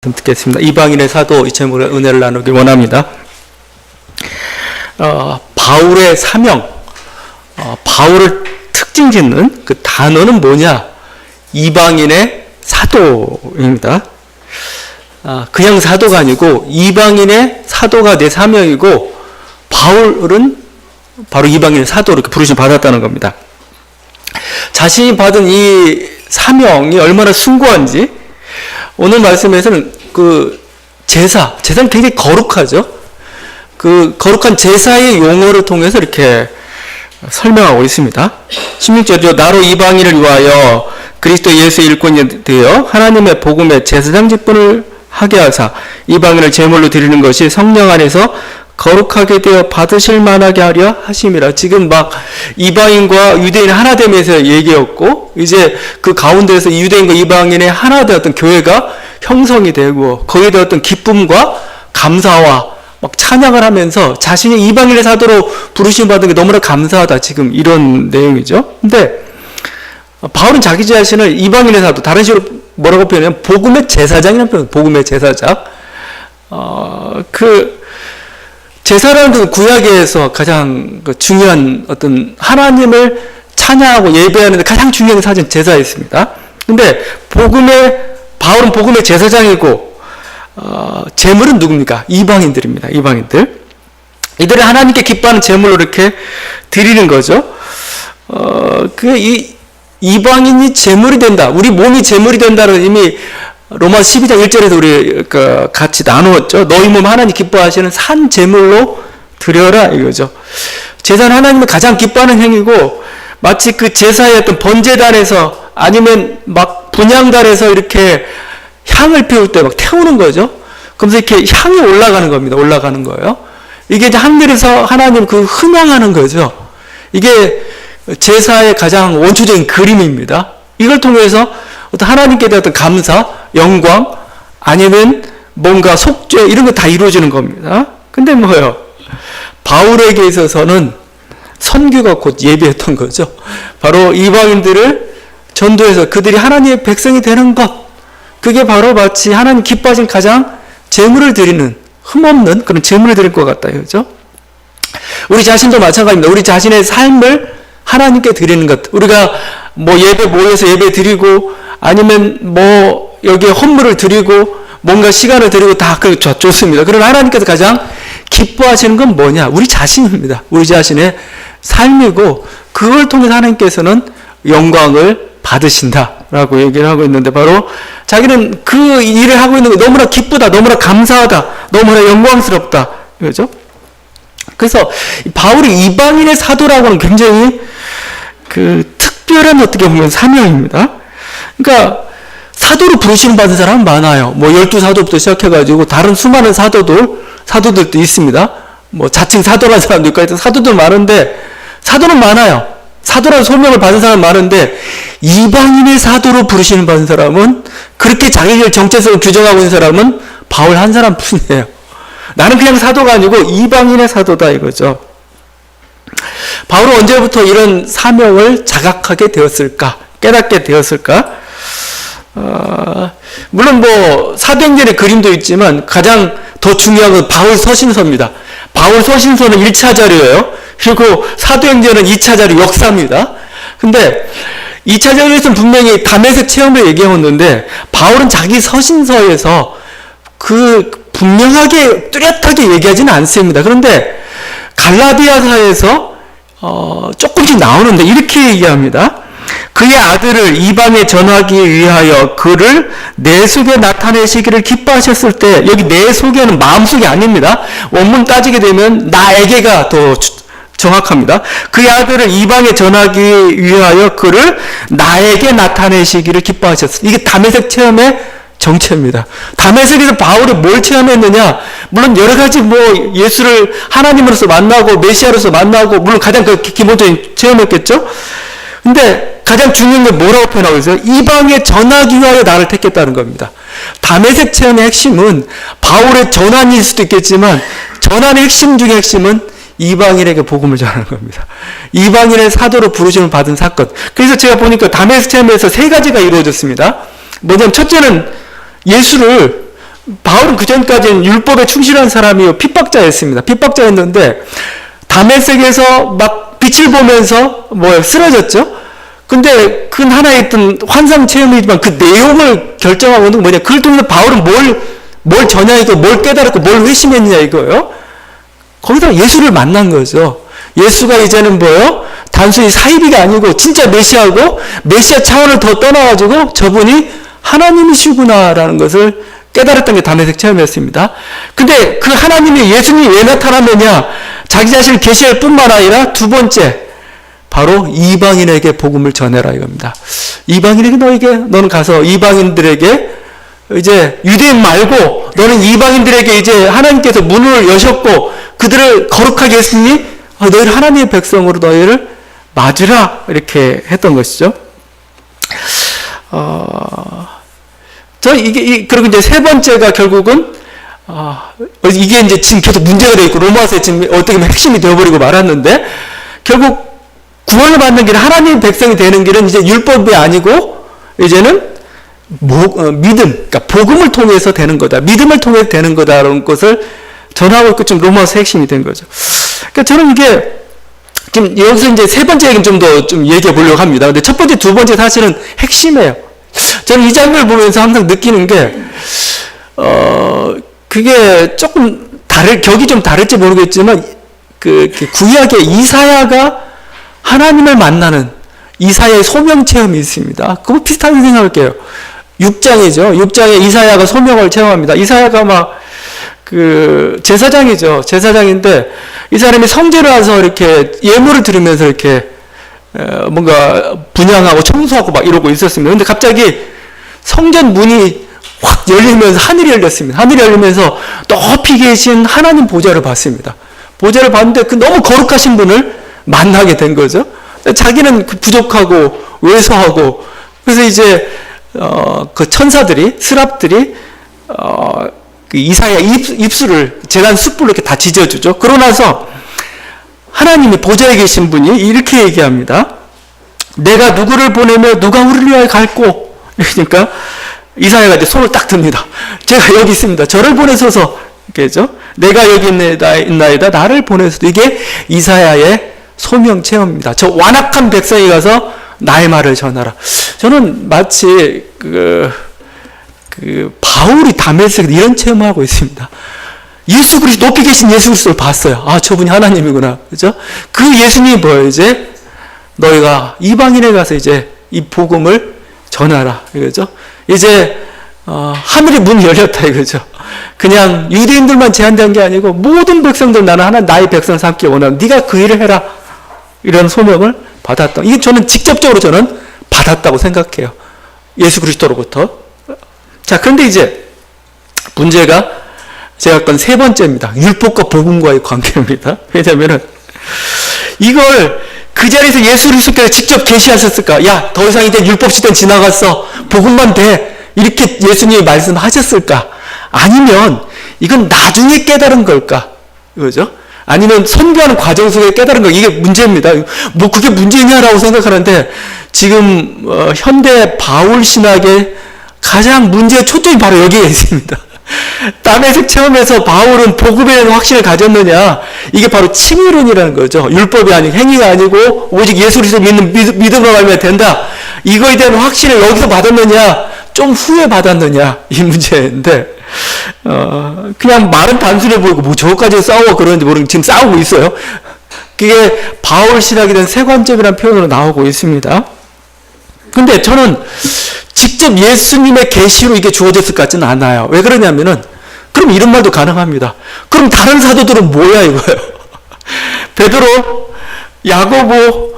듣겠습니다. 이방인의 사도 이 제목으로 은혜를 나누기 원합니다. 바울의 사명, 바울을 특징 짓는 그 단어는 뭐냐? 이방인의 사도입니다. 그냥 사도가 아니고 이방인의 사도가 내 사명이고 바울은 바로 이방인의 사도로 이렇게 부르심 받았다는 겁니다. 자신이 받은 이 사명이 얼마나 숭고한지 오늘 말씀에서는 제사는 굉장히 거룩하죠. 그 거룩한 제사의 용어를 통해서 이렇게 설명하고 있습니다. 16절이죠. 나로 이방인을 위하여 그리스도 예수의 일꾼이 되어 하나님의 복음의 제사장 직분을 하게 하사 이방인을 제물로 드리는 것이 성령 안에서 거룩하게 되어 받으실 만하게 하려 하심이라. 지금 막 이방인과 유대인 하나됨에서 얘기였고, 이제 그 가운데에서 유대인과 이방인의 하나 되었던 교회가 형성이 되고, 거기에 되었던 기쁨과 감사와 막 찬양을 하면서 자신이 이방인의 사도로 부르심 받은 게 너무나 감사하다. 지금 이런 내용이죠. 근데 바울은 자기 자신을 이방인의 사도, 다른 식으로 뭐라고 표현하냐면 복음의 제사장이라는 표현, 복음의 제사장. 제사라는 그 구약에서 가장 중요한 어떤 하나님을 찬양하고 예배하는 데 가장 중요한 사실 제사였습니다. 근데 바울은 복음의 제사장이고, 제물은 누굽니까? 이방인들입니다. 이방인들. 이들을 하나님께 기뻐하는 제물로 이렇게 드리는 거죠. 이방인이 제물이 된다. 우리 몸이 제물이 된다는 이미 로마서 12장 1절에서 우리 같이 나누었죠. 너희 몸 하나님 기뻐하시는 산 제물로 드려라 이거죠. 제사는 하나님을 가장 기뻐하는 행위고, 마치 그 제사의 어떤 번제단에서 아니면 막 분향단에서 이렇게 향을 피울 때 막 태우는 거죠. 그러면서 이렇게 향이 올라가는 겁니다. 올라가는 거예요. 이게 이제 하늘에서 하나님 흥향하는 거죠. 이게 제사의 가장 원초적인 그림입니다. 이걸 통해서 어떤 하나님께 대한 어떤 감사, 영광, 아니면 뭔가 속죄, 이런 거 다 이루어지는 겁니다. 근데 뭐예요? 바울에게 있어서는 선교가 곧 예배였던 거죠. 바로 이방인들을 전도해서 그들이 하나님의 백성이 되는 것, 그게 바로 마치 하나님 기뻐하신 가장 제물을 드리는, 흠없는 그런 제물을 드릴 것 같다 이거죠. 우리 자신도 마찬가지입니다. 우리 자신의 삶을 하나님께 드리는 것, 우리가 예배 모여서 예배 드리고, 아니면 여기에 헌물을 드리고 뭔가 시간을 드리고 다 좋습니다. 그러나 하나님께서 가장 기뻐하시는 건 뭐냐? 우리 자신입니다. 우리 자신의 삶이고, 그걸 통해서 하나님께서는 영광을 받으신다라고 얘기를 하고 있는데, 바로 자기는 그 일을 하고 있는 게 너무나 기쁘다, 너무나 감사하다, 너무나 영광스럽다 이거죠. 그래서 바울이 이방인의 사도라고 하는 굉장히 특별한 어떻게 보면 사명입니다. 그러니까 사도로 부르심 받은 사람은 많아요. 12사도부터 시작해가지고 다른 수많은 사도들도 있습니다. 자칭 사도라는 사람도 있고 하여튼 사도도 많은데, 사도는 많아요. 사도라는 소명을 받은 사람은 많은데, 이방인의 사도로 부르심 받은 사람은, 그렇게 자기를 정체성을 규정하고 있는 사람은 바울 한 사람 뿐이에요. 나는 그냥 사도가 아니고 이방인의 사도다 이거죠. 바울은 언제부터 이런 사명을 자각하게 되었을까? 깨닫게 되었을까? 물론 사도행전의 그림도 있지만 가장 더 중요한 건 바울 서신서입니다. 바울 서신서는 1차 자료예요. 그리고 사도행전은 2차 자료, 역사입니다. 근데 2차 자료에서는 분명히 다메섹 체험을 얘기했는데, 바울은 자기 서신서에서 분명하게 뚜렷하게 얘기하지는 않습니다. 그런데 갈라디아서에서 조금씩 나오는데 이렇게 얘기합니다. 그의 아들을 이방에 전하기 위하여 그를 내 속에 나타내시기를 기뻐하셨을 때, 여기 내 속에는 마음속이 아닙니다. 원문 따지게 되면 나에게가 더 정확합니다. 그의 아들을 이방에 전하기 위하여 그를 나에게 나타내시기를 기뻐하셨을 때, 이게 다메섹 체험의 정체입니다. 다메섹에서 바울이 뭘 체험했느냐? 물론 여러 가지 예수를 하나님으로서 만나고 메시아로서 만나고, 물론 가장 기본적인 체험했겠죠? 근데 가장 중요한 건 뭐라고 표현하고 있어요? 이방에 전하기 위하여 나를 택했다는 겁니다. 다메섹 체험의 핵심은 바울의 전환일 수도 있겠지만, 전환의 핵심 중의 핵심은 이방인에게 복음을 전하는 겁니다. 이방인의 사도로 부르심을 받은 사건. 그래서 제가 보니까 다메섹 체험에서 3가지가 이루어졌습니다. 뭐냐면 첫째는 예수를 바울은 그전까지는 율법에 충실한 사람이요 핍박자였습니다. 핍박자였는데 다메섹에서 막 빛을 보면서 쓰러졌죠. 근데 그 하나의 어떤 환상 체험이지만 그 내용을 결정하고 있는 건 뭐냐? 그걸 통해서 바울은 뭘 전향했고 뭘 깨달았고 뭘 회심했느냐 이거예요. 거기서 예수를 만난 거죠. 예수가 이제는 단순히 사이비가 아니고 진짜 메시아고 메시아 차원을 더 떠나가지고 저분이 하나님이시구나라는 것을 깨달았던 게 다메섹 체험이었습니다. 근데 그 하나님이 예수님이 왜 나타났느냐? 자기 자신을 계시할 뿐만 아니라 두 번째 바로 이방인에게 복음을 전해라 이겁니다. 이방인에게 너는 가서 이방인들에게 이제 유대인 말고 너는 이방인들에게 이제 하나님께서 문을 여셨고 그들을 거룩하게 했으니 너희를 하나님의 백성으로 너희를 맞으라 이렇게 했던 것이죠. 그리고 이제 세 번째가 결국은 이게 이제 지금 계속 문제가 되어 있고 로마서에 지금 어떻게 보면 핵심이 되어버리고 말았는데 결국 구원을 받는 길은 하나님의 백성이 되는 길은 이제 율법이 아니고 이제는 믿음, 그러니까 복음을 통해서 되는 거다. 믿음을 통해서 되는 거다라는 것을 전하고 있고 지금 로마서 핵심이 된 거죠. 그러니까 저는 이게 지금 여기서 이제 세 번째 얘기는 좀 더 좀 얘기해 보려고 합니다. 근데 첫 번째, 두 번째 사실은 핵심이에요. 저는 이 장면을 보면서 항상 느끼는 게 그게 조금 격이 좀 다를지 모르겠지만 그 구약의 이사야가 하나님을 만나는 이사야의 소명 체험이 있습니다. 그거 비슷하게 생각할게요. 6장이죠. 6장에 이사야가 소명을 체험합니다. 이사야가 제사장이죠. 제사장인데 이 사람이 성전에 와서 이렇게 예물을 드리면서 이렇게 뭔가 분향하고 청소하고 막 이러고 있었습니다. 근데 갑자기 성전 문이 확 열리면서 하늘이 열렸습니다. 하늘이 열리면서 높이 계신 하나님 보좌를 봤습니다. 보좌를 봤는데 그 너무 거룩하신 분을 만나게 된 거죠. 자기는 부족하고 왜소하고 그래서 이제 그 천사들이 스랍들이 그 이사야 입술을 재단 숯불로 이렇게 다 지져주죠. 그러고 나서 하나님이 보좌에 계신 분이 이렇게 얘기합니다. 내가 누구를 보내며 누가 우리를 위하여 갈꼬? 그러니까 이사야가 이제 손을 딱 듭니다. 제가 여기 있습니다. 저를 보내소서. 이렇게죠. 내가 여기 있나이다. 나를 보내소서. 이게 이사야의 소명 체험입니다. 저 완악한 백성이 가서 나의 말을 전하라. 저는 마치 바울이 다메섹에서 이런 체험을 하고 있습니다. 예수 그리스도 높이 계신 예수 그리스도를 봤어요. 저분이 하나님이구나. 그죠? 그 예수님이 뭐예요? 이제 너희가 이방인에 가서 이제 이 복음을 전하라. 이거죠? 이제 하늘의 문이 열렸다 이거죠. 그냥 유대인들만 제한된 게 아니고 모든 백성들 나는 나의 백성 삼기 원하는 네가 그 일을 해라. 이런 소명을 받았다. 이게 저는 직접적으로 받았다고 생각해요. 예수 그리스도로부터. 자, 그런데 이제 문제가 제가 아까 세 번째입니다. 율법과 복음과의 관계입니다. 왜냐면은 이걸 그 자리에서 예수 그리스도께서 직접 계시하셨을까? 야, 더 이상 이제 율법 시대는 지나갔어. 복음만 돼. 이렇게 예수님이 말씀하셨을까? 아니면 이건 나중에 깨달은 걸까? 그죠? 아니면 선교하는 과정 속에 깨달은 거. 이게 문제입니다. 그게 문제냐라고 생각하는데 지금 현대 바울 신학의 가장 문제의 초점이 바로 여기에 있습니다. 다메섹 체험에서 바울은 복음에 대한 확신을 가졌느냐? 이게 바로 칭의론이라는 거죠. 율법이 아니고 행위가 아니고 오직 예수 그리스도 믿는 믿음으로 말미암아 된다. 이거에 대한 확신을 여기서 받았느냐? 좀 후에 받았느냐? 이 문제인데 그냥 말은 단순해 보이고 저것까지 싸우고 그러는지 모르겠는데 지금 싸우고 있어요. 그게 바울 신학에 대한 세관점이라는 표현으로 나오고 있습니다. 근데 저는 직접 예수님의 계시로 이게 주어졌을 것 같지는 않아요. 왜 그러냐면은 그럼 이런 말도 가능합니다. 그럼 다른 사도들은 뭐야 이거예요. 베드로, 야고보,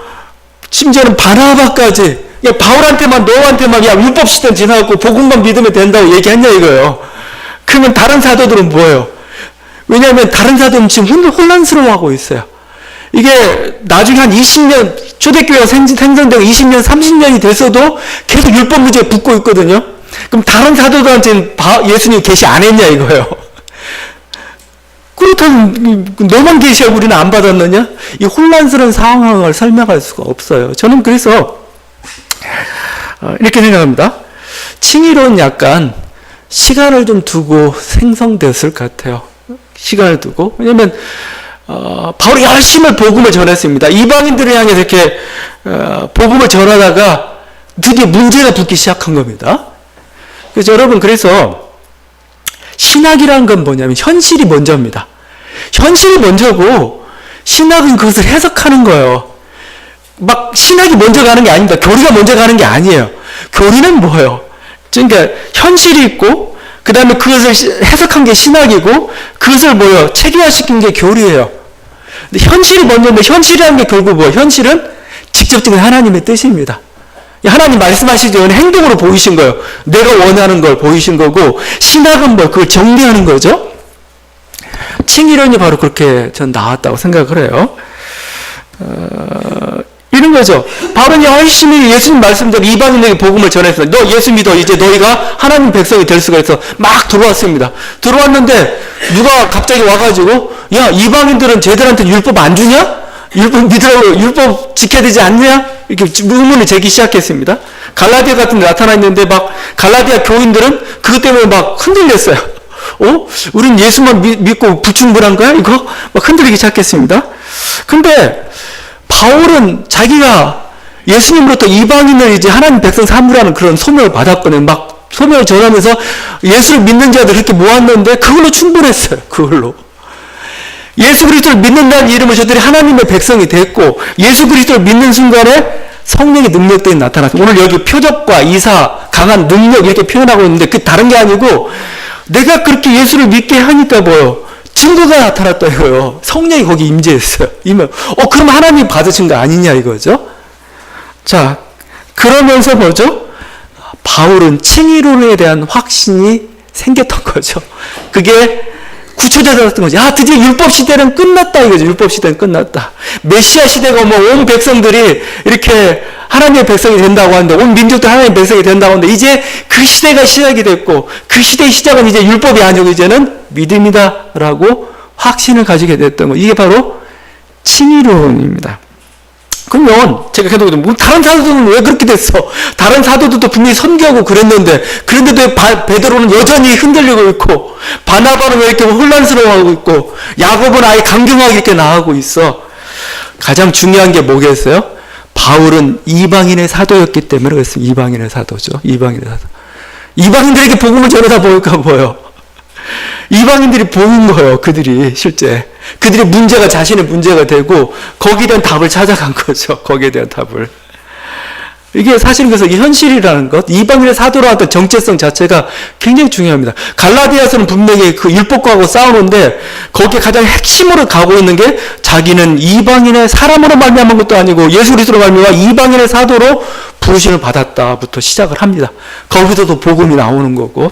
심지어는 바나바까지 바울한테만 너한테만 율법 시대는 지나갔고 복음만 믿으면 된다고 얘기했냐 이거예요. 그러면 다른 사도들은 뭐예요? 왜냐하면 다른 사도는 지금 혼란스러워하고 있어요. 이게 나중에 한 20년, 초대교회가 생성되고 20년, 30년이 됐어도 계속 율법 문제에 붙고 있거든요. 그럼 다른 사도들한테는 예수님 계시 안 했냐 이거예요. 그렇다면 너만 계시하고 우리는 안 받았느냐? 이 혼란스러운 상황을 설명할 수가 없어요. 저는 그래서 이렇게 생각합니다. 칭의론 약간 시간을 좀 두고 생성되었을 것 같아요. 시간을 두고. 왜냐면 바울이 열심히 복음을 전했습니다. 이방인들을 향해서 이렇게 복음을 전하다가 드디어 문제가 붙기 시작한 겁니다. 그래서 여러분, 그래서 신학이라는 건 뭐냐면 현실이 먼저입니다. 현실이 먼저고 신학은 그것을 해석하는 거예요. 막 신학이 먼저 가는 게 아닙니다. 교리가 먼저 가는 게 아니에요. 교리는 뭐예요? 그러니까 현실이 있고 그 다음에 그것을 해석한 게 신학이고 그것을 뭐예요? 체계화시킨 게 교리예요. 근데 현실이 먼저인데 현실이라는 게 결국 뭐예요? 현실은 직접적인 하나님의 뜻입니다. 하나님 말씀하시기 전에 행동으로 보이신 거예요. 내가 원하는 걸 보이신 거고 신학은 뭐 그걸 정리하는 거죠. 칭의론이 바로 그렇게 전 나왔다고 생각을 해요. 이런 거죠. 바울은 열심히 예수님 말씀대로 이방인에게 복음을 전했어요. 너 예수 믿어. 이제 너희가 하나님 백성이 될 수가 있어. 막 들어왔습니다. 들어왔는데 누가 갑자기 와가지고 야, 이방인들은 쟤들한테 율법 안 주냐? 율법 믿으라고 율법 지켜야 되지 않냐? 이렇게 의문을 제기 시작했습니다. 갈라디아 같은 데 나타나 있는데 막 갈라디아 교인들은 그것 때문에 막 흔들렸어요. 우린 예수만 믿고 불충분한 거야? 이거? 막 흔들리기 시작했습니다. 근데 바울은 자기가 예수님으로부터 이방인을 이제 하나님 백성 삼으라는 그런 소명을 받았거든요. 막 소명을 전하면서 예수를 믿는 자들 이렇게 모았는데 그걸로 충분했어요. 그걸로. 예수 그리스도를 믿는다는 이름으로 저들이 하나님의 백성이 됐고 예수 그리스도를 믿는 순간에 성령의 능력들이 나타났어요. 오늘 여기 표적과 이사, 강한 능력 이렇게 표현하고 있는데 그 다른 게 아니고 내가 그렇게 예수를 믿게 하니까 뭐요? 증거가 나타났다 이거요. 성령이 거기 임재했어요. 그럼 하나님이 받으신 거 아니냐 이거죠. 자, 그러면서 뭐죠? 바울은 칭의론에 대한 확신이 생겼던 거죠. 그게 구초대였던 거죠. 드디어 율법 시대는 끝났다 이거죠. 율법 시대는 끝났다. 메시아 시대가 온 백성들이 이렇게 하나님의 백성이 된다고 하는데 온 민족도 하나님의 백성이 된다고 하는데 이제 그 시대가 시작이 됐고 그 시대의 시작은 이제 율법이 아니고 이제는 믿음이다라고 확신을 가지게 됐던 거. 이게 바로 칭의론입니다. 그러면 제가 계속 다른 사도들은 왜 그렇게 됐어? 다른 사도들도 분명히 선교하고 그랬는데도 왜 베드로는 여전히 흔들리고 있고 바나바는 왜 이렇게 혼란스러워하고 있고 야고보는 아예 강경하게 이렇게 나아가고 있어? 가장 중요한 게 뭐겠어요? 바울은 이방인의 사도였기 때문에 그랬습니다. 이방인의 사도죠. 이방인의 사도. 이방인들에게 복음을 전하다 보니까 뭐예요? 이방인들이 보는 거예요. 그들이 실제. 그들의 문제가 자신의 문제가 되고 거기에 대한 답을 찾아간 거죠. 거기에 대한 답을. 이게 사실은 그래서 이 현실이라는 것, 이방인의 사도라는 어떤 정체성 자체가 굉장히 중요합니다. 갈라디아서는 분명히 그 율법과하고 싸우는데 거기에 가장 핵심으로 가고 있는 게 자기는 이방인의 사람으로 말미암은 것도 아니고 예수 그리스도로 말미암아 이방인의 사도로 부르심을 받았다부터 시작을 합니다. 거기서도 복음이 나오는 거고.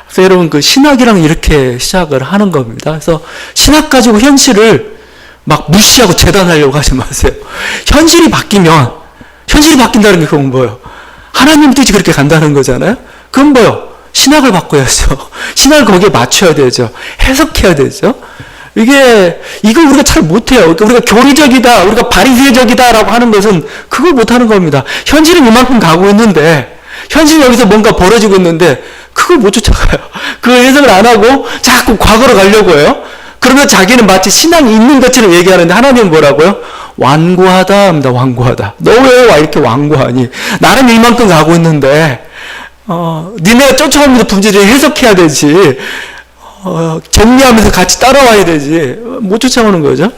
그래서 여러분 그 신학이랑 이렇게 시작을 하는 겁니다. 그래서 신학 가지고 현실을 막 무시하고 재단하려고 하지 마세요. 현실이 바뀐다는 게 그건 뭐예요? 하나님 뜻이 그렇게 간다는 거잖아요? 그건 뭐예요? 신학을 바꿔야죠. 신학을 거기에 맞춰야 되죠. 해석해야 되죠. 이걸 우리가 잘 못해요. 그러니까 우리가 교리적이다, 우리가 바리새적이다라고 하는 것은 그걸 못하는 겁니다. 현실은 이만큼 가고 있는데, 현실은 여기서 뭔가 벌어지고 있는데, 그걸 못 쫓아가요. 그 해석을 안 하고 자꾸 과거로 가려고 해요. 그러면 자기는 마치 신앙이 있는 것처럼 얘기하는데 하나님은 뭐라고요? 완고하다 합니다. 완고하다. 너 왜 이렇게 완고하니? 나는 이만큼 가고 있는데 니네가 쫓아가면서 분재를 해석해야 되지. 정리하면서 같이 따라와야 되지. 못 쫓아오는 거죠.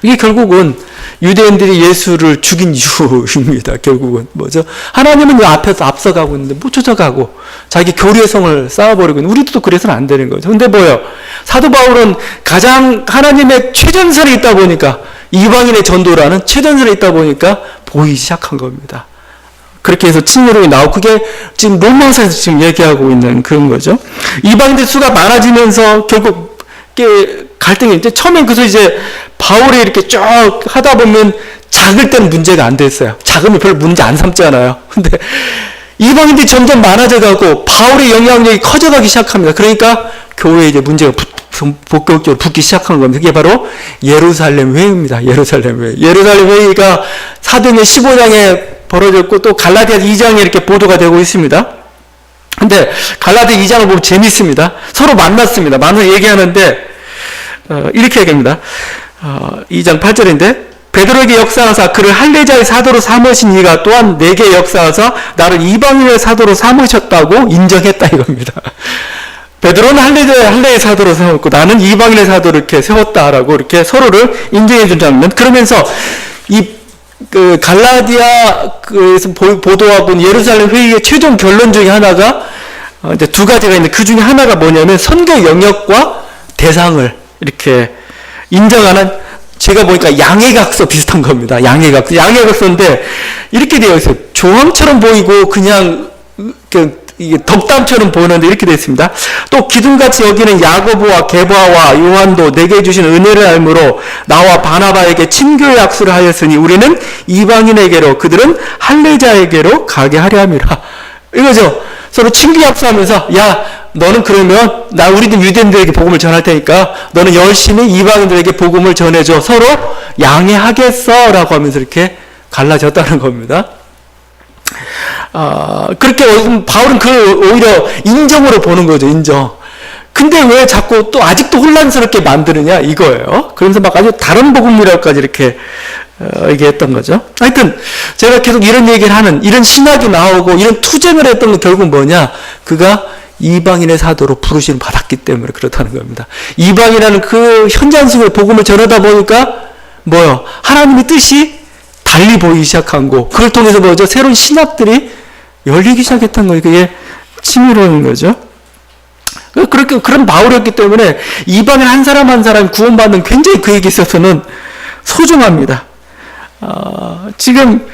이게 결국은 유대인들이 예수를 죽인 이유입니다. 결국은 뭐죠? 하나님은 앞에서 앞서가고 있는데 못 쫓아가고 자기 교리의 성을 쌓아버리고 있는, 우리도 또 그래서는 안 되는 거죠. 근데 뭐예요? 사도 바울은 가장 하나님의 최전선에 있다 보니까, 이방인의 전도라는 최전선에 있다 보니까 보이기 시작한 겁니다. 그렇게 해서 칭의론이 나오고, 그게 지금 로마서에서 지금 얘기하고 있는 그런 거죠. 이방인들 수가 많아지면서 결국 갈등이 이제 처음엔 그래서 이제 바울이 이렇게 쭉 하다 보면 작을 때는 문제가 안 됐어요. 작으면 별로 문제 안 삼잖아요. 근데 이방인들이 점점 많아져가고 바울의 영향력이 커져가기 시작합니다. 그러니까 교회에 이제 문제가 본격적으로 붙기 시작한 겁니다. 그게 바로 예루살렘 회의입니다. 예루살렘 회의. 예루살렘 회의가 사도행전 15장에 벌어졌고 또 갈라디아 2장에 이렇게 보도가 되고 있습니다. 근데 갈라디아 2장을 보면 재밌습니다. 서로 만났습니다. 만나서 얘기하는데 이렇게 얘기합니다. 2장 8절인데 베드로에게 역사하사 그를 할례자의 사도로 삼으신 이가 또한 내게 역사하사 나를 이방인의 사도로 삼으셨다고 인정했다 이겁니다. 베드로는 할례의 사도로 세웠고 나는 이방인의 사도로 이렇게 세웠다라고 이렇게 서로를 인정해 준 장면. 그러면서 그 갈라디아에서 보도하고 예루살렘 회의의 최종 결론 중에 하나가 이제 두 가지가 있는데 그 중에 하나가 뭐냐면 선교 영역과 대상을 이렇게 인정하는, 제가 보니까 양해각서 비슷한 겁니다. 양해각서인데 이렇게 되어 있어요. 조항처럼 보이고 그냥 이게 덕담처럼 보이는데 이렇게 되어 있습니다. 또 기둥같이 여기는 야고보와 게바와 요한도 내게 주신 은혜를 알므로 나와 바나바에게 친교의 약수를 하였으니 우리는 이방인에게로 그들은 할례자에게로 가게 하려 함이라. 이거죠. 서로 친교 약수하면서 야 너는 그러면 우리는 유대인들에게 복음을 전할 테니까 너는 열심히 이방인들에게 복음을 전해줘. 서로 양해하겠어 라고 하면서 이렇게 갈라졌다는 겁니다. 그렇게 바울은 그걸 오히려 인정으로 보는 거죠. 인정. 근데 왜 자꾸 또 아직도 혼란스럽게 만드느냐 이거예요. 그러면서 막 아주 다른 복음이라고까지 이렇게 얘기했던 거죠. 하여튼 제가 계속 이런 얘기를 하는, 이런 신학이 나오고 이런 투쟁을 했던 건 결국 뭐냐, 그가 이방인의 사도로 부르심을 받았기 때문에 그렇다는 겁니다. 이방이라는 그 현장 속에 복음을 전하다 보니까 뭐요, 하나님의 뜻이 달리 보이기 시작한 거, 그걸 통해서 뭐죠, 새로운 신학들이 열리기 시작했던 거예요. 그게 치밀한 거죠. 그렇게 그런 바울이었기 때문에 이방인 한 사람 한 사람 구원받는 굉장히 그에게 있어서는 소중합니다. 지금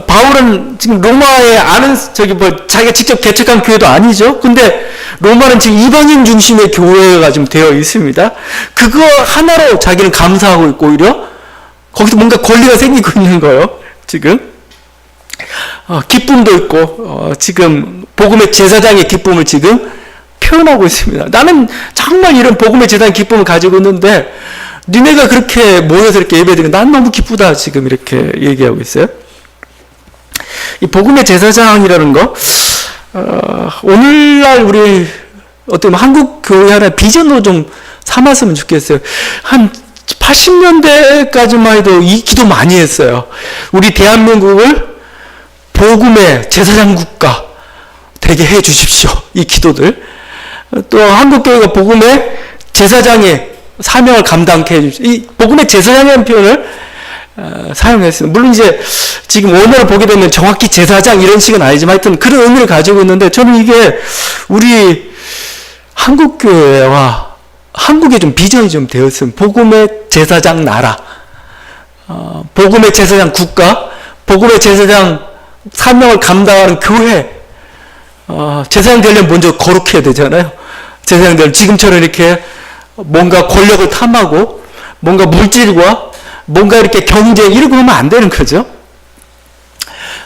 바울은 지금 로마에 아는 자기가 직접 개척한 교회도 아니죠. 근데 로마는 지금 이방인 중심의 교회가 좀 되어 있습니다. 그거 하나로 자기는 감사하고 있고 오히려 거기서 뭔가 권리가 생기고 있는 거예요. 지금 기쁨도 있고 지금 복음의 제사장의 기쁨을 지금 표현하고 있습니다. 나는 정말 이런 복음의 제사장의 기쁨을 가지고 있는데 니네가 그렇게 모여서 이렇게 예배드리면 난 너무 기쁘다 지금 이렇게 얘기하고 있어요. 이 복음의 제사장이라는 거 오늘날 우리 어떻게 보면 한국 교회 하나 비전으로 좀 삼았으면 좋겠어요. 한 80년대까지만 해도 이 기도 많이 했어요. 우리 대한민국을 복음의 제사장 국가 되게 해 주십시오. 이 기도들. 또 한국교회가 복음의 제사장의 사명을 감당케 해 주십시오. 이 복음의 제사장이라는 표현을 사용했습니다. 물론 이제 지금 원어를 보게 되면 정확히 제사장 이런 식은 아니지만 하여튼 그런 의미를 가지고 있는데 저는 이게 우리 한국교회와 한국의 좀 비전이 좀 되었으면 복음의 제사장 나라, 복음의 제사장 국가, 복음의 제사장 사명을 감당하는 교회, 제사장 되려면 먼저 거룩해야 되잖아요. 제사장 되려면 지금처럼 이렇게 뭔가 권력을 탐하고 뭔가 물질과 뭔가 이렇게 경쟁 이러고 하면 안 되는 거죠.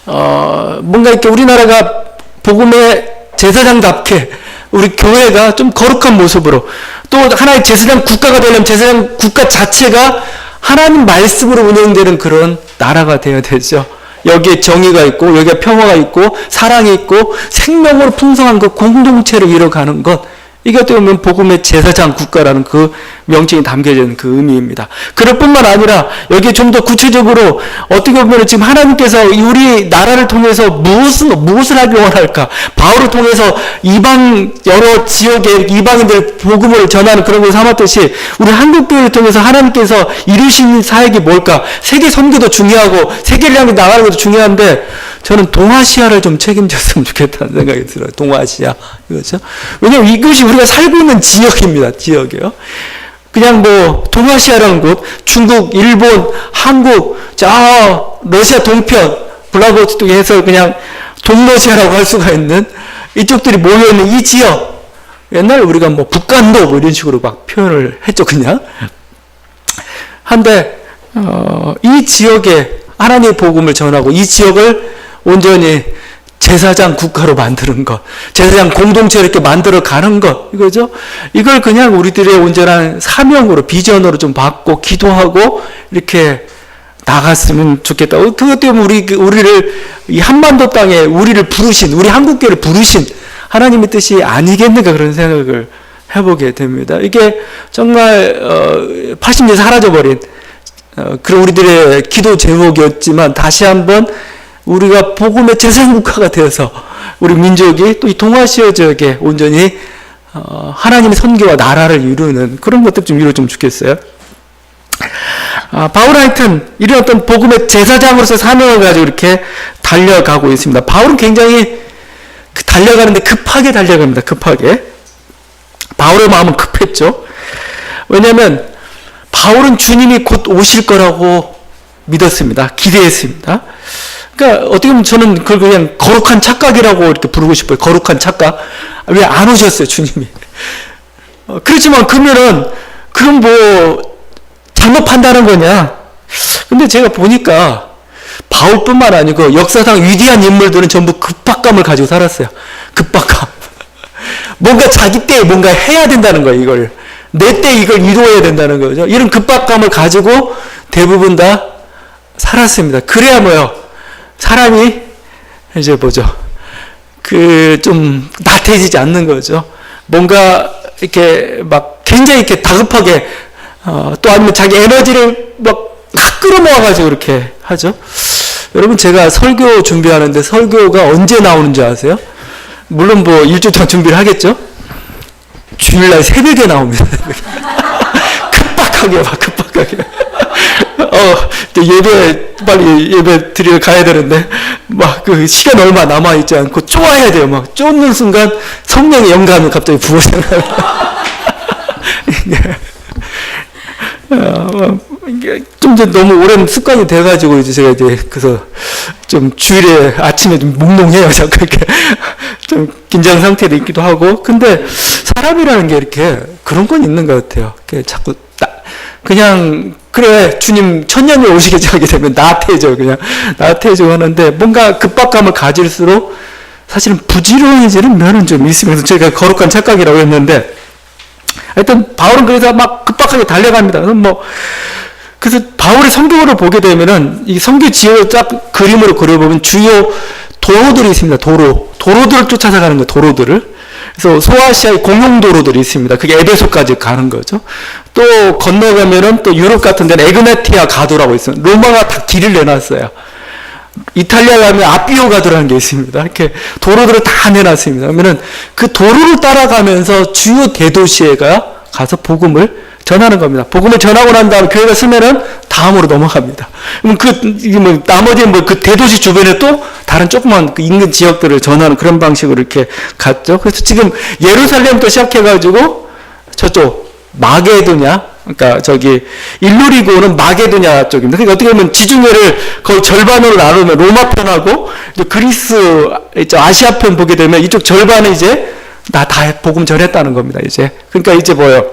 뭔가 이렇게 우리나라가 복음의 제사장답게 우리 교회가 좀 거룩한 모습으로 또 하나의 제사장 국가가 되려면 제사장 국가 자체가 하나님 말씀으로 운영되는 그런 나라가 되어야 되죠. 여기에 정의가 있고 여기에 평화가 있고 사랑이 있고 생명으로 풍성한 그 공동체를 이뤄가는 것, 이게 어떻게 보면 복음의 제사장 국가라는 그 명칭이 담겨진 그 의미입니다. 그럴 뿐만 아니라 여기에 좀 더 구체적으로 어떻게 보면 지금 하나님께서 우리 나라를 통해서 무엇을 하길 원할까? 바울을 통해서 이방 여러 지역의 이방인들 복음을 전하는 그런 걸 삼았듯이 우리 한국교회를 통해서 하나님께서 이루신 사역이 뭘까? 세계 선교도 중요하고 세계를 향해 나가는 것도 중요한데 저는 동아시아를 좀 책임졌으면 좋겠다는 생각이 들어요. 동아시아. 그렇죠? 왜냐면 이것이 우리가 살고 있는 지역입니다. 지역이요. 그냥 뭐 동아시아라는 곳, 중국, 일본, 한국, 러시아 동편, 블라고스톡에 해서 그냥 동러시아라고 할 수가 있는 이쪽들이 모여있는 이 지역. 옛날에 우리가 뭐 북간도 뭐 이런 식으로 막 표현을 했죠. 그냥. 한데 이 지역에 하나님의 복음을 전하고 이 지역을 온전히 제사장 국가로 만드는 것, 제사장 공동체를 이렇게 만들어 가는 것, 이거죠. 이걸 그냥 우리들의 온전한 사명으로, 비전으로 좀 받고 기도하고 이렇게 나갔으면 좋겠다. 어떻게 보면 우리를 이 한반도 땅에 우리를 부르신, 우리 한국교회를 부르신 하나님의 뜻이 아니겠는가 그런 생각을 해보게 됩니다. 이게 정말 80년에 사라져버린 그런 우리들의 기도 제목이었지만 다시 한번 우리가 복음의 재생국가가 되어서 우리 민족이 또 이 동아시아 지역에 온전히 하나님의 선교와 나라를 이루는 그런 것들 좀 이루어주면 좋겠어요. 바울은 하여튼 이런 어떤 복음의 제사장으로서 사명을 가지고 이렇게 달려가고 있습니다. 바울은 굉장히 달려가는데 급하게 달려갑니다. 급하게. 바울의 마음은 급했죠. 왜냐하면 바울은 주님이 곧 오실 거라고 믿었습니다. 기대했습니다. 그러니까 어떻게 보면 저는 그걸 그냥 거룩한 착각이라고 이렇게 부르고 싶어요. 거룩한 착각. 왜 안 오셨어요, 주님이? 그렇지만 그러면은 그럼 뭐 잘못 판단한 거냐? 근데 제가 보니까 바울뿐만 아니고 역사상 위대한 인물들은 전부 급박감을 가지고 살았어요. 급박감. 뭔가 자기 때에 뭔가 해야 된다는 거예요, 이걸. 내 때 이걸 이루어야 된다는 거죠. 이런 급박감을 가지고 대부분 다 살았습니다. 그래야 뭐요? 사람이 이제 뭐죠? 좀 나태해지지 않는 거죠. 뭔가 이렇게 막 굉장히 이렇게 다급하게 또 아니면 자기 에너지를 막 끌어모아가지고 이렇게 하죠. 여러분 제가 설교 준비하는데 설교가 언제 나오는지 아세요? 물론 뭐 일주일 동안 준비를 하겠죠? 주일날 새벽에 나옵니다. 급박하게 막 급박하게. 예배 빨리 예배 드리러 가야 되는데 막 그 시간 얼마 남아 있지 않고 쪼아야 돼요. 막 쫓는 순간 성령의 영감이 갑자기 부어져나요. 이게 좀 너무 오랜 습관이 돼가지고 이제 제가 이제 그래서 좀 주일에 아침에 좀 몽롱해요. 자꾸 이렇게 좀 긴장 상태도 있기도 하고. 근데 사람이라는 게 이렇게 그런 건 있는 것 같아요. 자꾸 그냥 그래 주님 천년에 오시겠지 하게 되면 나태해져 그냥 나태해져 하는데 뭔가 급박감을 가질수록 사실은 부지런해지는 면은 좀 있으면서 제가 거룩한 착각이라고 했는데 하여튼 바울은 그래서 막 급박하게 달려갑니다. 그래서 바울의 성경으로 보게 되면은 이 성교 지역을 딱 그림으로 그려보면 주요 도로들이 있습니다. 도로들을 쫓아서 가는 거예요. 도로들을. 그래서 소아시아의 공용 도로들이 있습니다. 그게 에베소까지 가는 거죠. 또 건너가면은 또 유럽 같은 데는 에그나티아 가도라고 있어요. 로마가 다 길을 내놨어요. 이탈리아 가면 아피오 가도라는 게 있습니다. 이렇게 도로들을 다 내놨습니다. 그러면은 그 도로를 따라가면서 주요 대도시에 가서 복음을 전하는 겁니다. 복음을 전하고 난 다음에 교회가 쓰면은 다음으로 넘어갑니다. 그럼 나머지 그 대도시 주변에 또 다른 조그만 그 인근 지역들을 전하는 그런 방식으로 이렇게 갔죠. 그래서 지금 예루살렘부터 시작해가지고 저쪽 마게도냐, 그러니까 일루리고는 마게도냐 쪽입니다. 그러니까 어떻게 보면 지중해를 거의 절반으로 나누면 로마 편하고 이제 그리스, 아시아 편 보게 되면 이쪽 절반은 이제 다 복음 전했다는 겁니다. 이제 그러니까 이제 뭐요?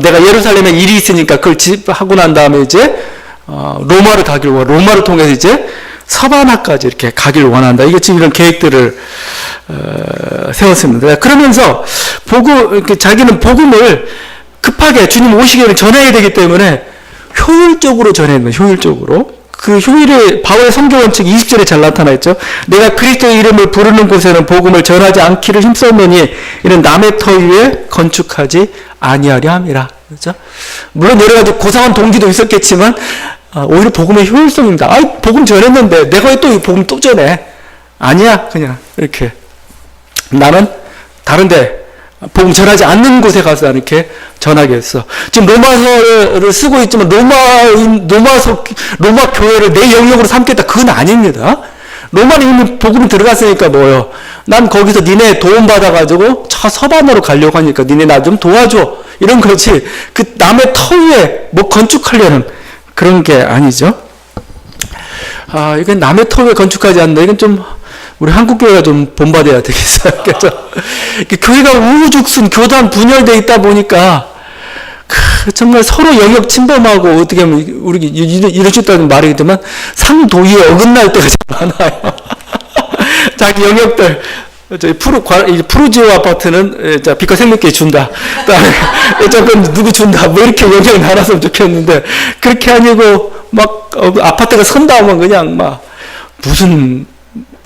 내가 예루살렘에 일이 있으니까 그걸 하고 난 다음에 이제 로마를 가기를 원해. 로마를 통해서 이제 서바나까지 이렇게 가기를 원한다. 이게 지금 이런 계획들을 세웠습니다. 그러면서 자기는 복음을 급하게 주님 오시기 전에 전해야 되기 때문에 효율적으로 전해야 됩니다. 효율적으로. 그 효율이 바울의 성교 원칙 20절에 잘 나타나 있죠. 내가 그리스도의 이름을 부르는 곳에는 복음을 전하지 않기를 힘썼느니 이는 남의 터 위에 건축하지 아니하려 함이라. 그렇죠? 물론 여러 가지 고상한 동기도 있었겠지만 오히려 복음의 효율성입니다. 복음 전했는데 내가 왜 또 이 복음 또 전해? 아니야. 그냥 이렇게 나는 다른데 복음 전하지 않는 곳에 가서 이렇게 전하겠어. 지금 로마서를 쓰고 있지만 로마 교회를 내 영역으로 삼겠다. 그건 아닙니다. 로마는 이미 복음이 들어갔으니까 뭐요? 난 거기서 니네 도움 받아가지고 저 서반으로 가려고 하니까 니네 나 좀 도와줘. 이런 거지. 그 남의 터 위에 뭐 건축하려는 그런 게 아니죠. 이건 남의 터 위에 건축하지 않는다. 이건 좀 우리 한국교회가 좀 본받아야 되겠어요. 교회가 우후죽순 교단 분열되어 있다 보니까 정말 서로 영역 침범하고 어떻게 하면 우리 이럴 수 있다는 말이겠지만 상도위에 어긋날 때가 참 많아요. 자기 영역들 푸르지오 아파트는 빛과 생명께 준다. 그다음에 누구 준다. 뭐 이렇게 영역 나눴으면 좋겠는데 그렇게 아니고 막 아파트가 선다 하면 그냥 막 무슨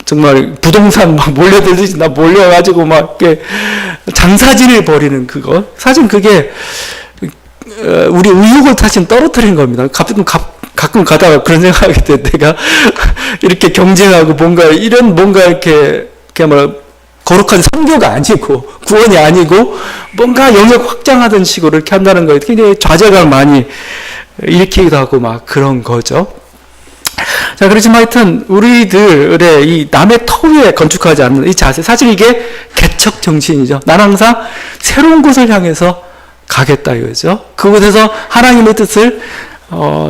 정말 부동산 막 몰려들듯이 나 몰려가지고 막 이렇게 장사진을 벌이는 그거. 사실 그게 우리 의욕을 사실 떨어뜨린 겁니다. 가끔 가다가 그런 생각이 돼. 내가 이렇게 경쟁하고 뭔가 이런 뭔가 이렇게 뭐 거룩한 선교가 아니고 구원이 아니고 뭔가 영역 확장하던 식으로 이렇게 한다는 거에 굉장히 좌절감 많이 일으키기도 하고 막 그런 거죠. 자, 그렇지만 하여튼 우리들의 이 남의 터 위에 건축하지 않는 이 자세, 사실 이게 개척 정신이죠. 나는 항상 새로운 곳을 향해서 가겠다 이거죠. 그곳에서 하나님의 뜻을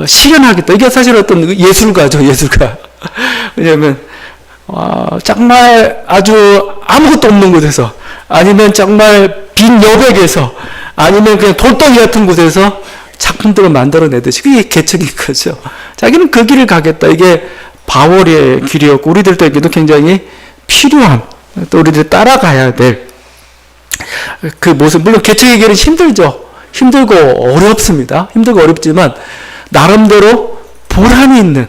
실현하겠다. 이게 사실 어떤 예술가죠, 예술가. 왜냐하면 정말 아주 아무것도 없는 곳에서, 아니면 정말 빈 여백에서, 아니면 그냥 돌덩이 같은 곳에서 작품들을 만들어내듯이 그게 개척인 거죠. 자기는 그 길을 가겠다. 이게 바울의 길이었고 우리들에게도 굉장히 필요한, 또 우리들이 따라가야 될 그 모습. 물론 개척의 길은 힘들죠. 힘들고 어렵습니다. 힘들고 어렵지만 나름대로 보람이 있는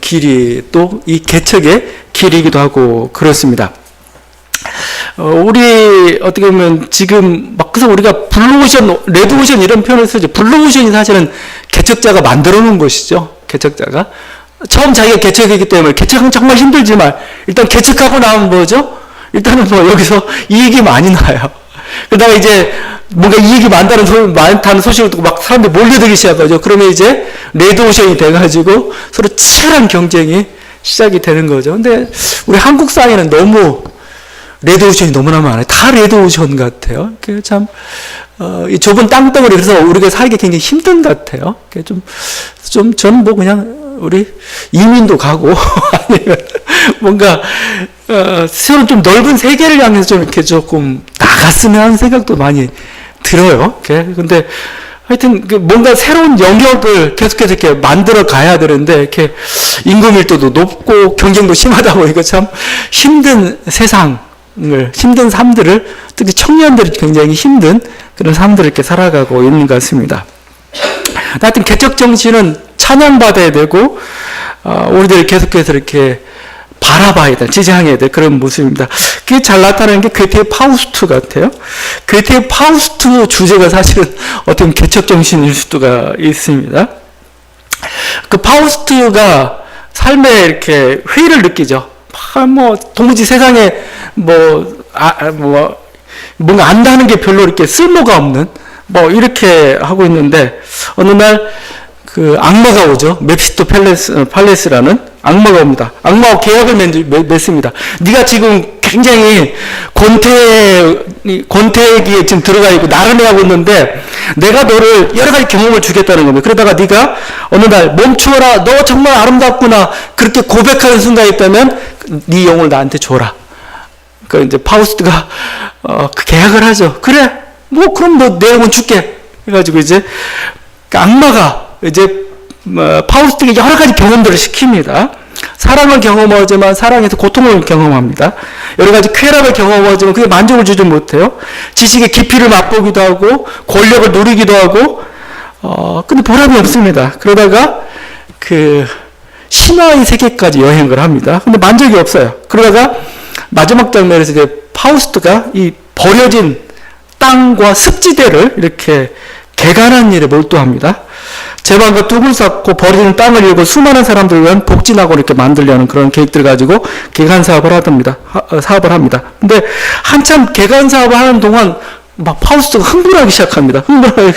길이 또 이 개척의 길이기도 하고 그렇습니다. 우리 어떻게 보면 지금 막 그래서 우리가 블루오션, 레드오션 이런 표현을 쓰죠. 블루오션이 사실은 개척자가 만들어 놓은 것이죠. 개척자가 처음 자기가 개척이기 때문에 개척은 정말 힘들지만 일단 개척하고 나면 뭐죠? 일단은 뭐 여기서 이익이 많이 나요. 그러다가 이제 뭔가 이익이 많다는 소식을 듣고 막 사람들이 몰려들기 시작하죠. 그러면 이제 레드오션이 돼가지고 서로 치열한 경쟁이 시작이 되는 거죠. 근데 우리 한국 사회는 너무 레드오션이 너무나 많아요. 다 레드오션 같아요. 참, 이 좁은 땅덩어리, 그래서 우리가 살기 굉장히 힘든 것 같아요. 저는 뭐 그냥 우리 이민도 가고, 아니면 뭔가, 새로운 좀 넓은 세계를 향해서 좀 이렇게 조금 나갔으면 하는 생각도 많이 들어요. 근데 하여튼 뭔가 새로운 영역을 계속해서 이렇게 만들어 가야 되는데 이렇게 인구 밀도도 높고 경쟁도 심하다 보니까 참 힘든 세상, 힘든 삶들을, 특히 청년들이 굉장히 힘든 그런 삶들을 이렇게 살아가고 있는 것 같습니다. 하여튼 개척 정신은 찬양받아야 되고, 우리들이 계속해서 이렇게 바라봐야 될, 지지해야 될 그런 모습입니다. 그게 잘 나타나는 게 괴테의 파우스트 같아요. 괴테의 파우스트 주제가 사실은 어떻게 보면 개척 정신일 수가 있습니다. 그 파우스트가 삶에 이렇게 회의를 느끼죠. 뭐 도무지 세상에 뭔가 안다는 게 별로 이렇게 쓸모가 없는 뭐 이렇게 하고 있는데 어느 날 그 악마가 오죠. 맵시토펠레스라는 악마가 옵니다. 악마와 계약을 맺습니다. 네가 지금 굉장히 권태기에 지금 들어가 있고 나른해하고 있는데 내가 너를 여러 가지 경험을 주겠다는 겁니다. 그러다가 네가 어느 날 멈추어라. 너 정말 아름답구나. 그렇게 고백하는 순간이 있다면 네 영혼을 나한테 줘라. 그 이제 파우스트가 그 계약을 하죠. 그래. 뭐 그럼 너 내 영혼 줄게. 해가지고 이제 그 악마가 이제 파우스트에게 여러 가지 경험들을 시킵니다. 사랑을 경험하지만 사랑에서 고통을 경험합니다. 여러 가지 쾌락을 경험하지만 그게 만족을 주지 못해요. 지식의 깊이를 맛보기도 하고 권력을 누리기도 하고 근데 보람이 없습니다. 그러다가 그 신화의 세계까지 여행을 합니다. 근데 만족이 없어요. 그러다가 마지막 장면에서 이제 파우스트가 이 버려진 땅과 습지대를 이렇게 개간한 일에 몰두합니다. 제방과 뚝을 쌓고 버리는 땅을 일고 수많은 사람들을 위한 복진학을 이렇게 만들려는 그런 계획들을 가지고 개간 사업을 합니다. 근데 한참 개간 사업을 하는 동안 막 파우스트가 흥분하기 시작합니다.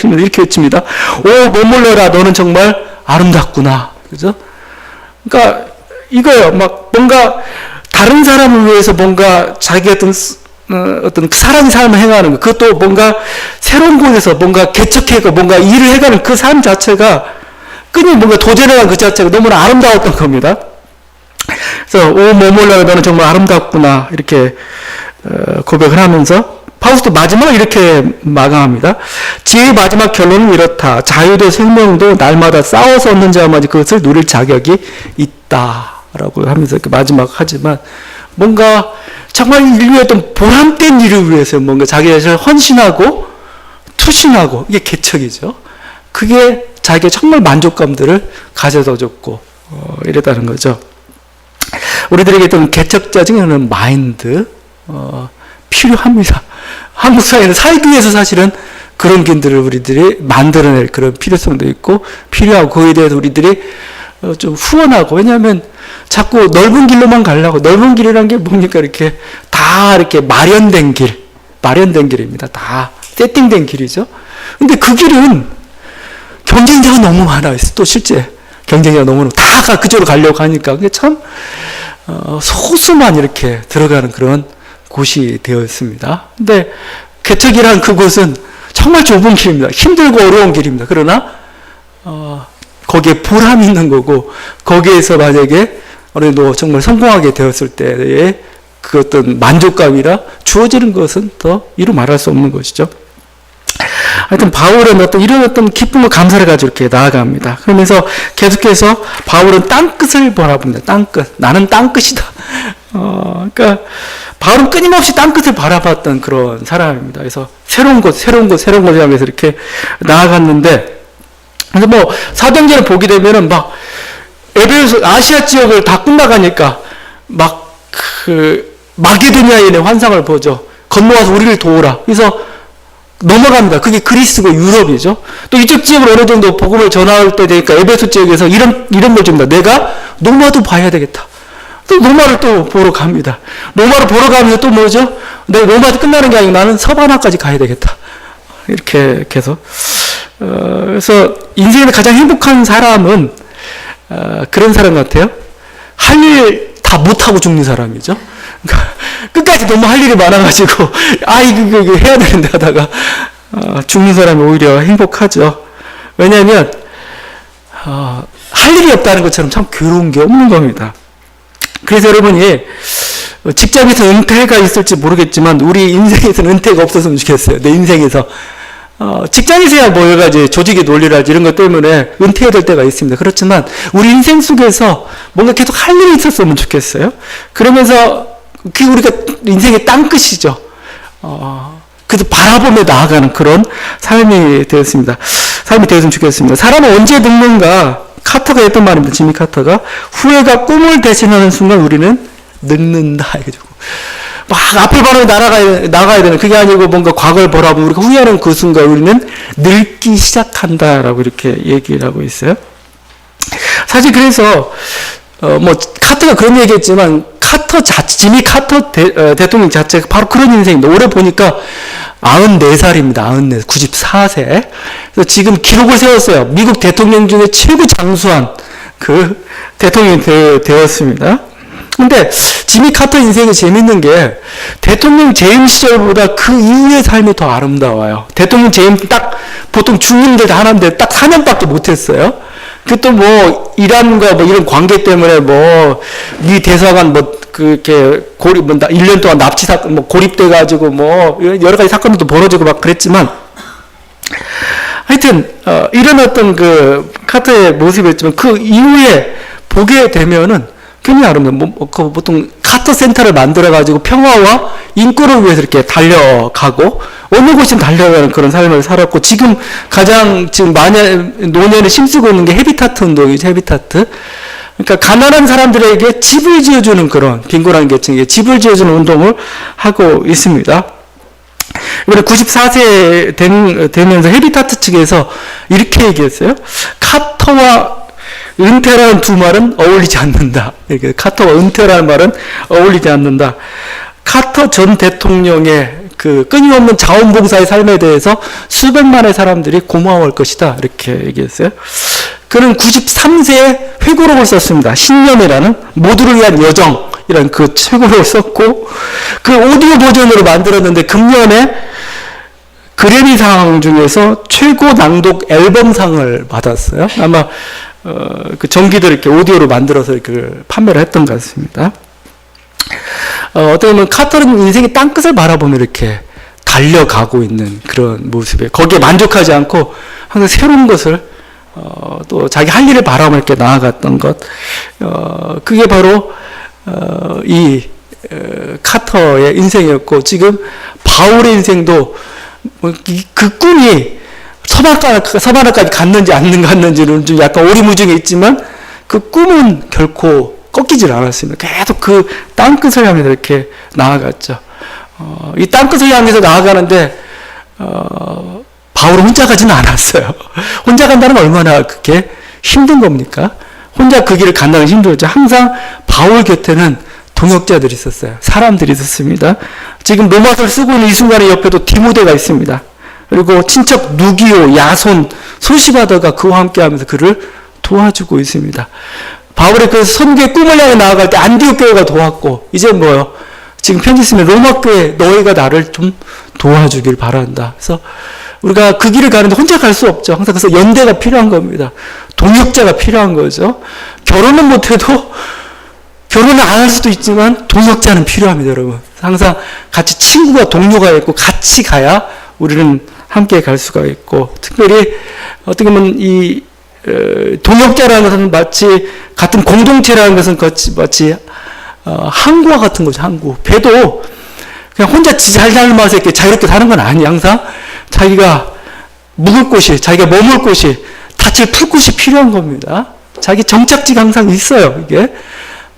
이렇게 외칩니다. 오, 머물러라. 너는 정말 아름답구나. 그죠? 그러니까 이거예요. 막 뭔가 다른 사람을 위해서 뭔가 자기 어떤 사랑의 삶을 행하는 것, 그것도 뭔가 새로운 곳에서 뭔가 개척해고 뭔가 일을 해가는 그 삶 자체가 끊임 뭔가 도전해가는 그 자체가 너무나 아름다웠던 겁니다. 그래서 오 머물러라 너는 정말 아름답구나 이렇게 고백을 하면서 파우스트 마지막을 이렇게 마감합니다. 지혜의 마지막 결론은 이렇다. 자유도 생명도 날마다 싸워서 얻는 자마저 그것을 누릴 자격이 있다라고 하면서 이렇게 마지막 하지만 뭔가 정말 인류의 어떤 보람된 일을 위해서 뭔가 자기의 헌신하고 투신하고 이게 개척이죠. 그게 자기의 정말 만족감들을 가져다 줬고 이랬다는 거죠. 우리들에게 어떤 개척자적인 마인드, 필요합니다. 한국 사회는 살기 위해서 사실은 그런 길들을 우리들이 만들어낼 그런 필요성도 있고 필요하고 그거에 대해서 우리들이 좀 후원하고 왜냐하면 자꾸 넓은 길로만 가려고 넓은 길이라는 게 뭡니까 이렇게 다 이렇게 마련된 길입니다. 다 세팅된 길이죠. 근데 그 길은 경쟁자가 너무 많아요. 또 실제 경쟁자가 너무 많아. 다가 그쪽으로 가려고 하니까 그게 참 소수만 이렇게 들어가는 그런 곳이 되어 있습니다. 근데 개척이란 그곳은 정말 좁은 길입니다. 힘들고 어려운 길입니다. 그러나 거기에 보람이 있는 거고 거기에서 만약에 우리도 정말 성공하게 되었을 때의 그 어떤 만족감이라 주어지는 것은 더 이루 말할 수 없는 것이죠. 하여튼 바울은 이런 기쁨과 감사를 가지고 이렇게 나아갑니다. 그러면서 계속해서 바울은 땅끝을 바라봅니다. 땅끝. 나는 땅끝이다. 그러니까 바울은 끊임없이 땅끝을 바라봤던 그런 사람입니다. 그래서 새로운 곳 향해서 이렇게 나아갔는데, 그래서 뭐 사도행전을 보게 되면은 막 에베소 아시아 지역을 다 끝나가니까 막 그 마게도니아인의 환상을 보죠. 건너와서 우리를 도우라. 그래서 넘어갑니다. 그게 그리스고 유럽이죠. 또 이쪽 지역으로 어느 정도 복음을 전할 때 되니까 에베소 지역에서 이런 걸 줍니다. 내가 로마도 봐야 되겠다. 또 로마를 또 보러 갑니다. 로마를 보러 가면서 또 뭐죠? 내가 로마도 끝나는 게 아니고 나는 서바나까지 가야 되겠다. 이렇게 해서 그래서 인생에서 가장 행복한 사람은 그런 사람 같아요. 할 일 다 못하고 죽는 사람이죠. 그러니까 끝까지 너무 할 일이 많아가지고 이거 해야 되는데 하다가 죽는 사람이 오히려 행복하죠. 왜냐하면 할 일이 없다는 것처럼 참 괴로운 게 없는 겁니다. 그래서 여러분이 직장에서 은퇴가 있을지 모르겠지만 우리 인생에서는 은퇴가 없었으면 좋겠어요. 내 인생에서 직장에서야 뭐 여러 가지 조직의 논리랄지 이런 것 때문에 은퇴해야 될 때가 있습니다. 그렇지만 우리 인생 속에서 뭔가 계속 할 일이 있었으면 좋겠어요. 그러면서 그게 우리가 인생의 땅끝이죠. 그래서 바라보며 나아가는 그런 삶이 되었습니다. 삶이 되었으면 좋겠습니다. 사람은 언제 늙는가? 카터가 했던 말입니다. 지미 카터가 후회가 꿈을 대신하는 순간 우리는 늙는다. 이거죠. 막 앞을 바로 나가야 되는 그게 아니고 뭔가 과거를 바라보면 우리가 후회하는 그 순간 우리는 늙기 시작한다라고 이렇게 얘기를 하고 있어요. 사실 그래서 뭐 카터가 그런 얘기했지만 지미 카터 대통령 자체가 바로 그런 인생입니다. 올해 보니까 94살입니다. 94세. 그래서 지금 기록을 세웠어요. 미국 대통령 중에 최고 장수한 그 대통령이 되었습니다. 근데 지미 카터 인생이 재밌는 게 대통령 재임 시절보다 그 이후의 삶이 더 아름다워요. 대통령 재임 딱 보통 중임들 다 하는데 딱 4년밖에 못했어요. 그 또 뭐 이란과 뭐 이런 관계 때문에 뭐 미 대사관 뭐 그렇게 1년 동안 납치 사건 뭐 고립돼 가지고 뭐 여러 가지 사건도 벌어지고 막 그랬지만 하여튼 이런 어떤 그 카터의 모습이었지만 그 이후에 보게 되면은 굉장히 아름다워요. 보통 카터 센터를 만들어가지고 평화와 인권을 위해서 이렇게 달려가고, 어느 곳이든 달려가는 그런 삶을 살았고, 지금 노년에 힘쓰고 있는 게 헤비타트 운동이죠, 헤비타트. 그러니까 가난한 사람들에게 집을 지어주는 그런, 빈곤한 계층에게 집을 지어주는 운동을 하고 있습니다. 이번에 94세 되면서 헤비타트 측에서 이렇게 얘기했어요. 카터와 은퇴라는 두 말은 어울리지 않는다. 이렇게 카터와 은퇴라는 말은 어울리지 않는다. 카터 전 대통령의 그 끊임없는 자원봉사의 삶에 대해서 수백만의 사람들이 고마워할 것이다. 이렇게 얘기했어요. 그는 93세에 회고록을 썼습니다. 신념이라는 모두를 위한 여정이라는 그 회고록을 썼고, 그 오디오 버전으로 만들었는데 금년에 그래미상 중에서 최고 낭독 앨범상을 받았어요. 아마 그 전기도 이렇게 오디오로 만들어서 이렇게 판매를 했던 것 같습니다. 어떻게 보면 카터는 인생의 땅끝을 바라보며 이렇게 달려가고 있는 그런 모습에 거기에 만족하지 않고 항상 새로운 것을 또 자기 할 일을 바라보며 이렇게 나아갔던 것, 그게 바로 이 카터의 인생이었고, 지금 바울의 인생도 그 꿈이 서바나까지 갔는지 안 갔는지는 좀 약간 오리무중에 있지만 그 꿈은 결코 꺾이질 않았습니다. 계속 그 땅끝을 향해서 이렇게 나아갔죠. 이 땅끝을 향해서 나아가는데 바울은 혼자 가지는 않았어요. 혼자 간다는 건 얼마나 그게 힘든 겁니까? 혼자 그 길을 간다는 게 힘들었죠. 항상 바울 곁에는 동역자들이 있었어요. 사람들이 있었습니다. 지금 로마서를 쓰고 있는 이 순간에 옆에도 디모데가 있습니다. 그리고 친척 누기오, 야손, 소시바더가 그와 함께하면서 그를 도와주고 있습니다. 바울의 그 선교의 꿈을 향해 나아갈 때 안디옥 교회가 도왔고, 이제 뭐요? 지금 편지 쓰면 로마 교회 너희가 나를 좀 도와주길 바란다. 그래서 우리가 그 길을 가는데 혼자 갈 수 없죠. 항상 그래서 연대가 필요한 겁니다. 동역자가 필요한 거죠. 결혼은 못해도 결혼을 안 할 수도 있지만 동역자는 필요합니다, 여러분. 항상 같이 친구가 동료가 있고 같이 가야 우리는 함께 갈 수가 있고, 특별히 어떻게 보면 이 동역자라는 것은 마치 같은 공동체라는 것은 마치 항구와 같은 거죠. 항구. 배도 그냥 혼자 잘 닮아서 이렇게 자유롭게 사는 건 아니에요. 항상 자기가 묵을 곳이, 자기가 머물 곳이, 다칠 풀 곳이 필요한 겁니다. 자기 정착지가 항상 있어요. 이게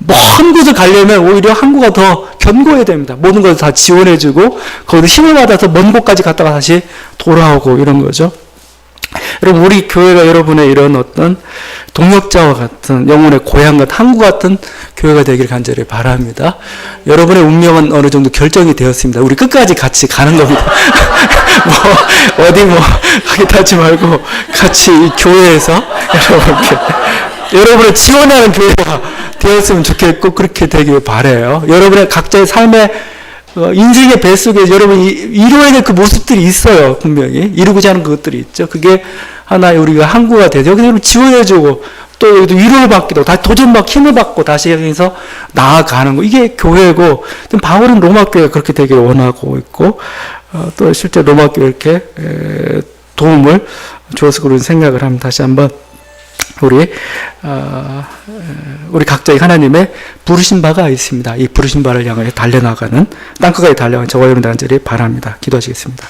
먼 곳을 가려면 오히려 항구가 더 견고해야 됩니다. 모든 것을 다 지원해주고 거기서 힘을 받아서 먼 곳까지 갔다가 다시 돌아오고 이런 거죠. 여러분, 우리 교회가 여러분의 이런 어떤 동역자와 같은 영혼의 고향 같은 항구 같은 교회가 되길 간절히 바랍니다. 여러분의 운명은 어느 정도 결정이 되었습니다. 우리 끝까지 같이 가는 겁니다. 어디 하게 하지 말고 같이 이 교회에서 여러분을 지원하는 교회가 되었으면 좋겠고, 그렇게 되길 바라요. 여러분의 각자의 삶의 인생의 배 속에 여러분이 이루어야 될 그 모습들이 있어요. 분명히 이루고자 하는 것들이 있죠. 그게 하나의 우리가 항구가 되죠. 여기서 지원해주고 또 여기도 위로를 받기도, 다시 도전받고 힘을 받고 다시 여기서 나아가는 거, 이게 교회고, 바울은 로마 교회가 그렇게 되기를 원하고 있고, 또 실제 로마 교회 이렇게 도움을 주어서 그런 생각을 하면 다시 한번 우리 각자의 하나님의 부르신 바가 있습니다. 이 부르신 바를 향해 달려나가는, 땅끝까지 달려가는 저와 여러분 간절히 바랍니다. 기도하시겠습니다.